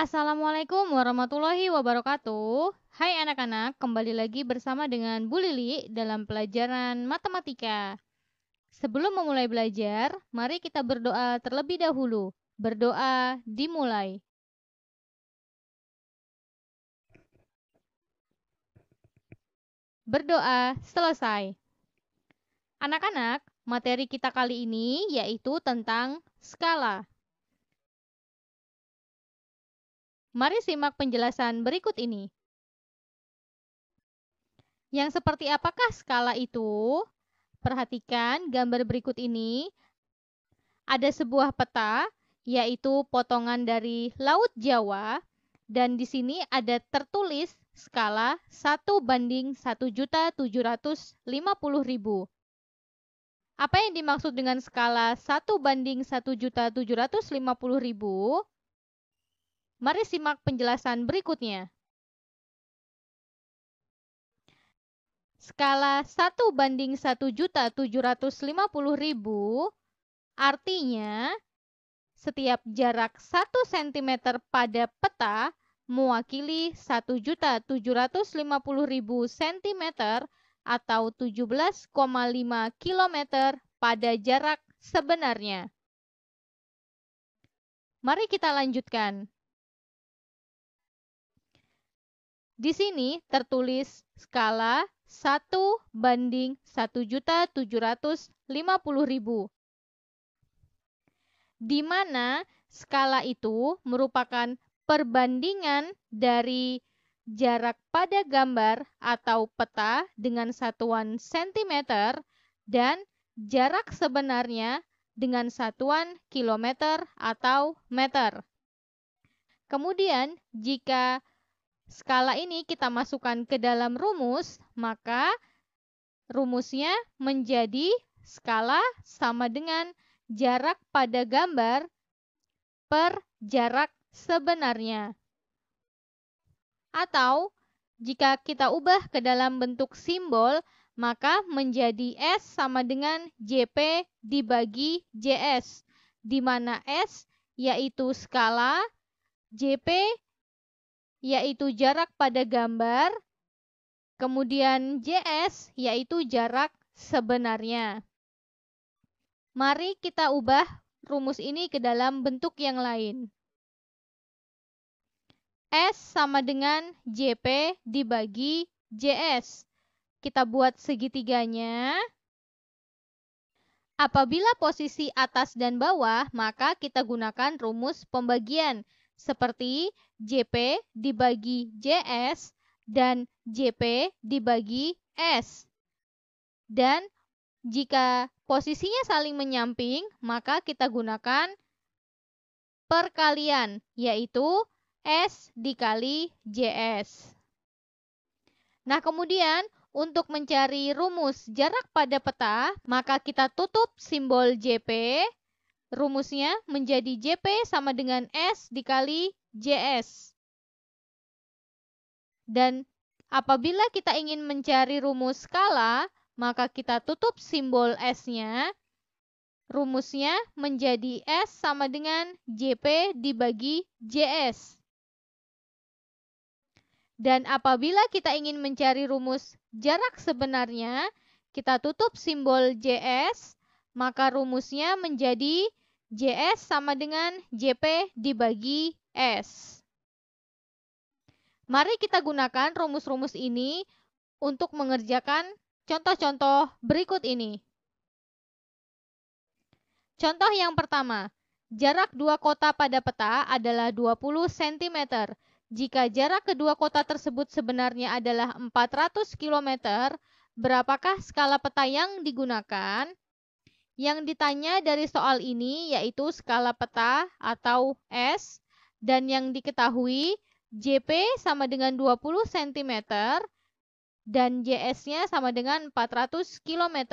Assalamualaikum warahmatullahi wabarakatuh. Hai anak-anak, kembali lagi bersama dengan Bu Lili dalam pelajaran matematika. Sebelum memulai belajar, mari kita berdoa terlebih dahulu. Berdoa dimulai. Berdoa selesai. Anak-anak, materi kita kali ini yaitu tentang skala. Mari simak penjelasan berikut ini. Yang seperti apakah skala itu? Perhatikan gambar berikut ini. Ada sebuah peta, yaitu potongan dari Laut Jawa, dan di sini ada tertulis skala 1/1.750.000. Apa yang dimaksud dengan skala 1/1.750.000? Mari simak penjelasan berikutnya. Skala 1/1.750.000 artinya setiap jarak 1 cm pada peta mewakili 1.750.000 cm atau 17,5 km pada jarak sebenarnya. Mari kita lanjutkan. Di sini tertulis skala 1/1.750.000, di mana skala itu merupakan perbandingan dari jarak pada gambar atau peta dengan satuan cm dan jarak sebenarnya dengan satuan kilometer atau meter. Kemudian, jika skala ini kita masukkan ke dalam rumus, maka rumusnya menjadi skala sama dengan jarak pada gambar per jarak sebenarnya. Atau, jika kita ubah ke dalam bentuk simbol, maka menjadi S sama dengan JP dibagi JS, di mana S yaitu skala, JP yaitu jarak pada gambar, kemudian JS yaitu jarak sebenarnya. Mari kita ubah rumus ini ke dalam bentuk yang lain. S sama dengan JP dibagi JS. Kita buat segitiganya. Apabila posisi atas dan bawah, maka kita gunakan rumus pembagian seperti JP dibagi JS dan JP dibagi S. Dan jika posisinya saling menyamping, maka kita gunakan perkalian, yaitu S dikali JS. Nah, kemudian untuk mencari rumus jarak pada peta, maka kita tutup simbol JP. Rumusnya menjadi JP sama dengan S dikali JS. Dan apabila kita ingin mencari rumus skala, maka kita tutup simbol S-nya. Rumusnya menjadi S sama dengan JP dibagi JS. Dan apabila kita ingin mencari rumus jarak sebenarnya, kita tutup simbol JS, maka rumusnya menjadi JS sama dengan JP dibagi S. Mari kita gunakan rumus-rumus ini untuk mengerjakan contoh-contoh berikut ini. Contoh yang pertama, jarak dua kota pada peta adalah 20 cm. Jika jarak kedua kota tersebut sebenarnya adalah 400 km, berapakah skala peta yang digunakan? Yang ditanya dari soal ini yaitu skala peta atau S, dan yang diketahui JP sama dengan 20 cm dan JS-nya sama dengan 400 km.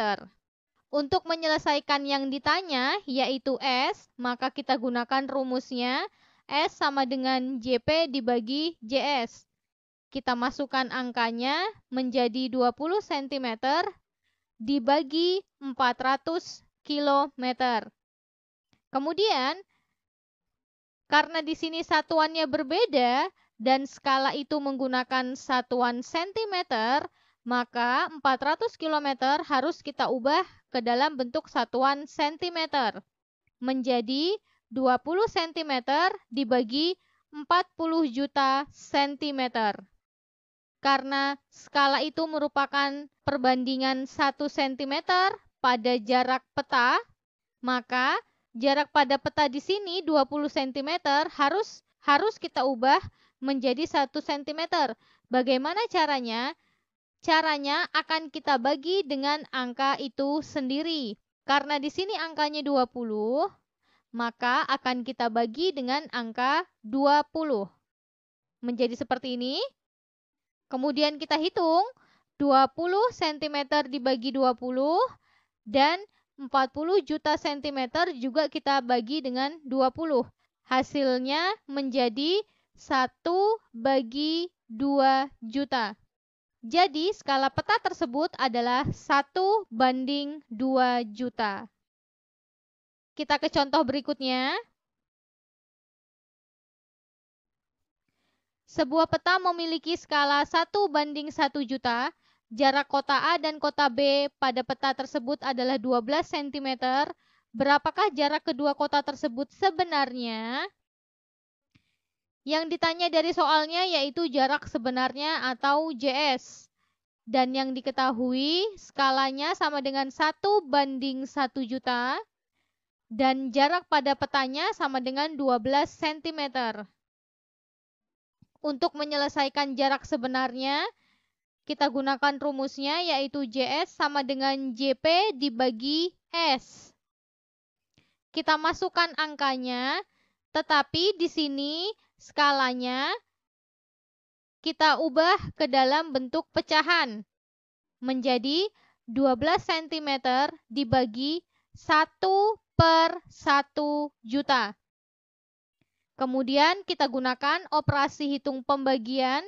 Untuk menyelesaikan yang ditanya yaitu S, maka kita gunakan rumusnya S sama dengan JP dibagi JS. Kita masukkan angkanya menjadi 20 cm dibagi 400 km. Kemudian, Karena di sini satuannya berbeda dan skala itu menggunakan satuan sentimeter, maka 400 km harus kita ubah ke dalam bentuk satuan sentimeter. Menjadi 20 cm dibagi 40 juta cm. Karena skala itu merupakan perbandingan 1 cm pada jarak peta, maka jarak pada peta di sini 20 cm harus kita ubah menjadi 1 cm. Bagaimana caranya? Caranya akan kita bagi dengan angka itu sendiri. Karena di sini angkanya 20, maka akan kita bagi dengan angka 20. Menjadi seperti ini. Kemudian kita hitung 20 cm dibagi 20 dan 40 juta cm juga kita bagi dengan 20. Hasilnya menjadi 1/2 juta. Jadi skala peta tersebut adalah 1/2 juta. Kita ke contoh berikutnya. Sebuah peta memiliki skala 1/1 juta. Jarak kota A dan kota B pada peta tersebut adalah 12 cm. Berapakah jarak kedua kota tersebut sebenarnya? Yang ditanya dari soalnya yaitu jarak sebenarnya atau JS. Dan yang diketahui skalanya sama dengan 1/1 juta. Dan jarak pada petanya sama dengan 12 cm. Untuk menyelesaikan jarak sebenarnya, kita gunakan rumusnya yaitu JS sama dengan JP dibagi S. Kita masukkan angkanya, tetapi di sini skalanya kita ubah ke dalam bentuk pecahan menjadi 12 cm dibagi 1/1 juta. Kemudian kita gunakan operasi hitung pembagian,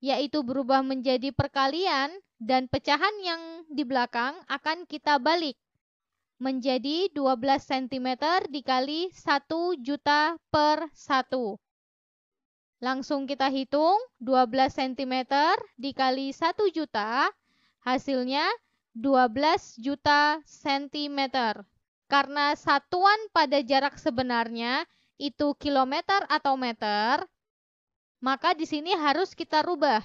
yaitu berubah menjadi perkalian dan pecahan yang di belakang akan kita balik menjadi 12 cm dikali 1 juta per 1. Langsung kita hitung 12 cm dikali 1 juta, hasilnya 12 juta cm. Karena satuan pada jarak sebenarnya itu kilometer atau meter, maka di sini harus kita rubah.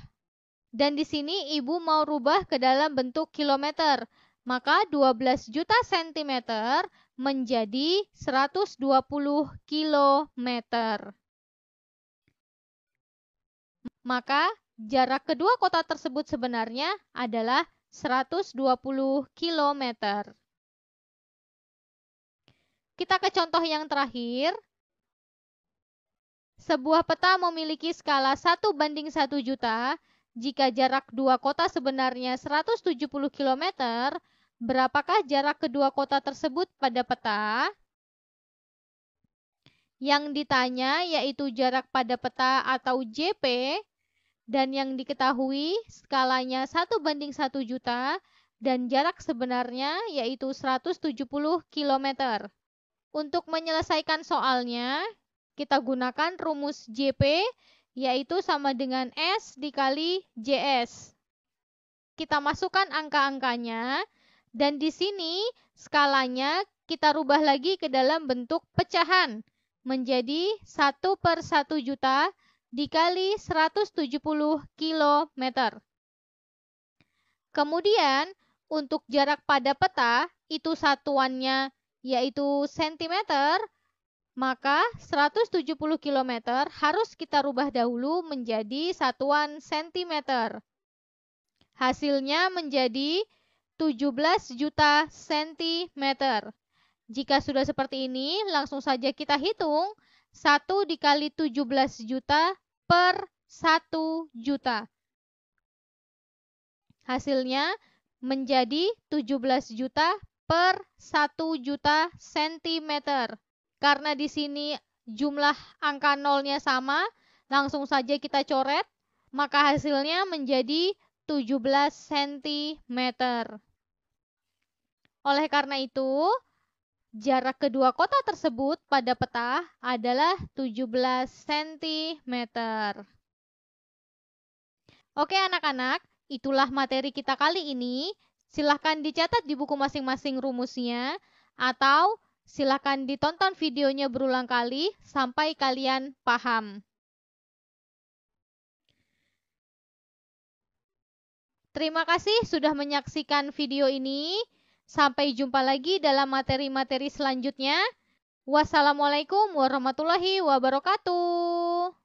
Dan di sini ibu mau rubah ke dalam bentuk kilometer, maka 12 juta centimeter menjadi 120 kilometer. Maka jarak kedua kota tersebut sebenarnya adalah 120 kilometer. Kita ke contoh yang terakhir. Sebuah peta memiliki skala 1/1 juta. Jika jarak dua kota sebenarnya 170 km, berapakah jarak kedua kota tersebut pada peta? Yang ditanya yaitu jarak pada peta atau JP, dan yang diketahui skalanya 1/1 juta, dan jarak sebenarnya yaitu 170 km. Untuk menyelesaikan soalnya, kita gunakan rumus JP, yaitu sama dengan S dikali JS. Kita masukkan angka-angkanya, dan di sini skalanya kita rubah lagi ke dalam bentuk pecahan, menjadi 1/1 juta dikali 170 km. Kemudian, untuk jarak pada peta, itu satuannya yaitu cm, maka 170 km harus kita rubah dahulu menjadi satuan cm. Hasilnya menjadi 17 juta cm. Jika sudah seperti ini, langsung saja kita hitung 1 dikali 17 juta per 1 juta. Hasilnya menjadi 17 juta per 1 juta centimeter. Karena di sini jumlah angka nolnya sama, langsung saja kita coret, maka hasilnya menjadi 17 cm. Oleh karena itu, Jarak kedua kota tersebut pada peta adalah 17 cm. Oke anak-anak, itulah materi kita kali ini. Silahkan dicatat di buku masing-masing rumusnya, atau silahkan ditonton videonya berulang kali sampai kalian paham. Terima kasih sudah menyaksikan video ini. Sampai jumpa lagi dalam materi-materi selanjutnya. Wassalamualaikum warahmatullahi wabarakatuh.